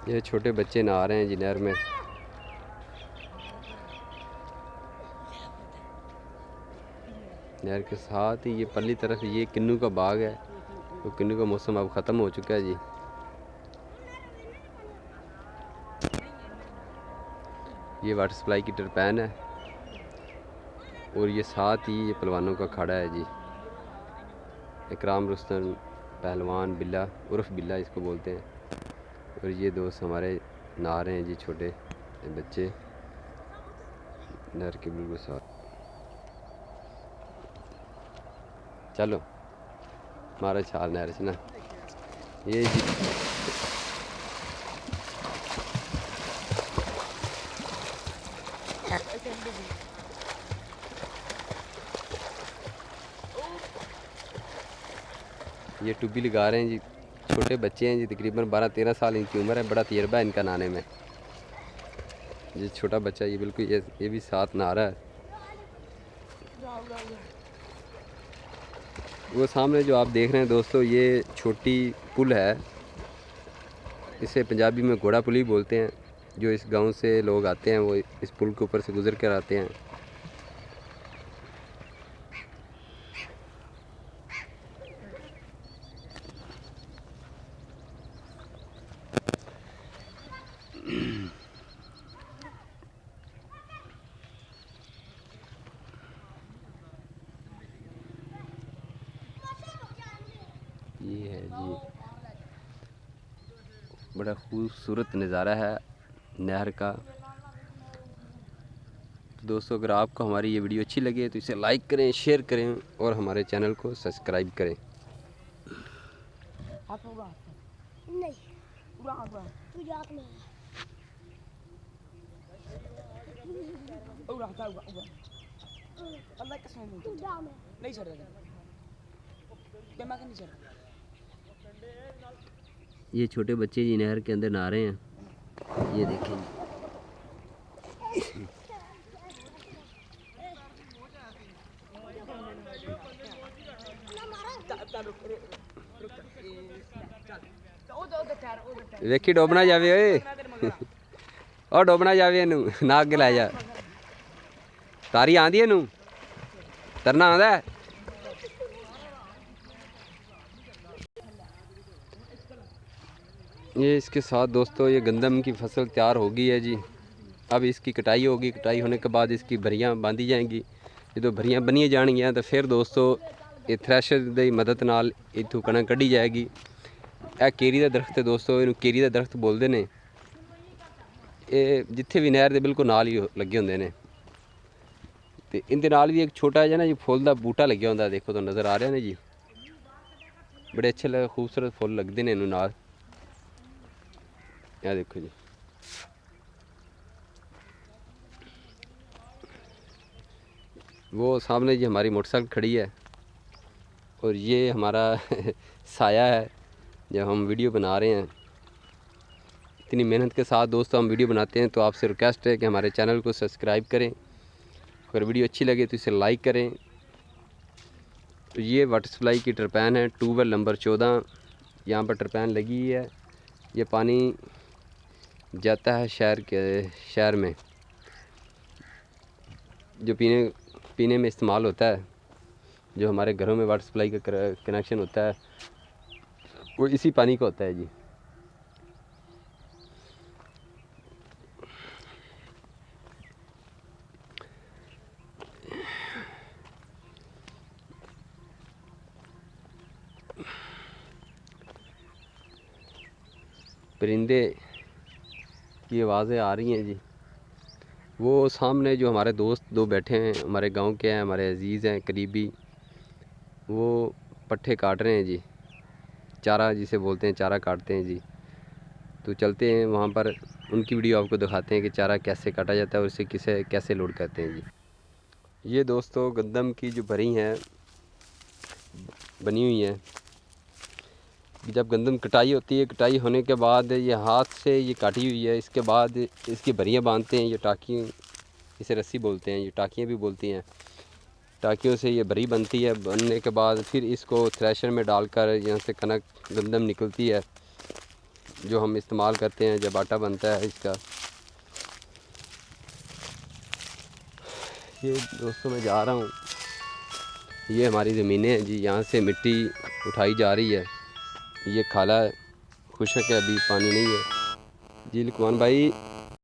ये छोटे बच्चे नहा रहे हैं जी नहर में। नहर के साथ ही ये पल्ली तरफ ये किन्नू का बाग है। तो किन्नू का मौसम अब ख़त्म हो चुका है जी। ये वाटर सप्लाई की टरपैन है और ये साथ ही ये पहलवानों का अखाड़ा है जी। इकराम रुस्तम पहलवान बिल्ला उर्फ बिल्ला इसको बोलते हैं। और ये दोस्त हमारे नहा रहे हैं जी, छोटे बच्चे नहर के बिल्कुल साथ। चलो मारा छाल नहर से ना ये जी। ये टुब्बी लगा रहे हैं जी, छोटे बच्चे हैं जी, तकरीबन 12-13 साल इनकी उम्र है। बड़ा तजर्बा है इनका नहाने में। ये छोटा बच्चा ये बिल्कुल ये भी साथ नहा रहा है। वो सामने जो आप देख रहे हैं दोस्तों, ये छोटी पुल है। इसे पंजाबी में घोड़ा पुल ही बोलते हैं। जो इस गांव से लोग आते हैं वो इस पुल के ऊपर से गुजर कर आते हैं। ये है जी, बड़ा खूबसूरत नज़ारा है नहर का। तो दोस्तों, अगर आपको हमारी ये वीडियो अच्छी लगे तो इसे लाइक करें, शेयर करें और हमारे चैनल को सब्सक्राइब करें। नहीं तू जात में तू जा में नहीं चल रहा मैं नहीं चल रहा। ये छोटे बच्चे जी नहर के अंदर नहा रहे हैं। ये देखें वेखी डोबना जावे ओए और डोबना जावे इनू ना अगे लै जा। तारी आंदी इनू तरना आंदा है। ये इसके साथ दोस्तों ये गंदम की फसल तैयार हो गई है जी। अब इसकी कटाई होगी। कटाई होने के बाद इसकी भरियाँ बांधी जाएंगी। जो भरियाँ बनिया जाएंगियाँ तो फिर दोस्तों ये थ्रैशर की मदद नाल इत्थों कणक कढ़ी जाएगी। यह केरी का दरख्त है दोस्तों, इन्हू केरी का दरख्त बोलते हैं। ये जिथे भी नहर के बिल्कुल नाल ही लगे होंगे ने। तो इनके नाल भी एक छोटा जिहा ना जी फुल का बूटा लग्या होंदा, देखो तो नज़र आ रहा है जी। बड़े अच्छे लगे, खूबसूरत फुल लगते हैं इन्हू नाल। यह देखो जी, वो सामने जी हमारी मोटरसाइकिल खड़ी है और ये हमारा साया है जब हम वीडियो बना रहे हैं। इतनी मेहनत के साथ दोस्तों हम वीडियो बनाते हैं, तो आपसे रिक्वेस्ट है कि हमारे चैनल को सब्सक्राइब करें। अगर वीडियो अच्छी लगे तो इसे लाइक करें। तो ये वाटर सप्लाई की टरपैन है, ट्यूबवेल नंबर 14 यहाँ पर टरपैन लगी हुई है। ये पानी जाता है शहर में, जो पीने में इस्तेमाल होता है। जो हमारे घरों में वाटर सप्लाई का कनेक्शन होता है वो इसी पानी का होता है जी। परिंदे की आवाज़ें आ रही हैं जी। वो सामने जो हमारे दोस्त दो बैठे हैं, हमारे गांव के हैं, हमारे अजीज़ हैं, करीबी, वो पट्ठे काट रहे हैं जी। चारा जिसे बोलते हैं, चारा काटते हैं जी। तो चलते हैं वहाँ पर, उनकी वीडियो आपको दिखाते हैं कि चारा कैसे काटा जाता है और इसे कैसे लोड करते हैं जी। ये दोस्तों गंदम की जो भरी हैं बनी हुई हैं। जब गंदम कटाई होती है, कटाई होने के बाद ये हाथ से ये काटी हुई है। इसके बाद इसकी भरियाँ बांधते हैं। ये टाँकी, इसे रस्सी बोलते हैं, ये टाँकियाँ भी बोलती हैं। टाँकियों से ये भरी बनती है। बनने के बाद फिर इसको थ्रेशर में डालकर यहाँ से कनक गंदम निकलती है। जो हम इस्तेमाल करते हैं जब आटा बनता है इसका। ये दोस्तों मैं जा रहा हूँ, ये हमारी ज़मीनें हैं जी, यहाँ से मिट्टी उठाई जा रही है। ये खाला खुशक है, अभी पानी नहीं है जी। लुकमान भाई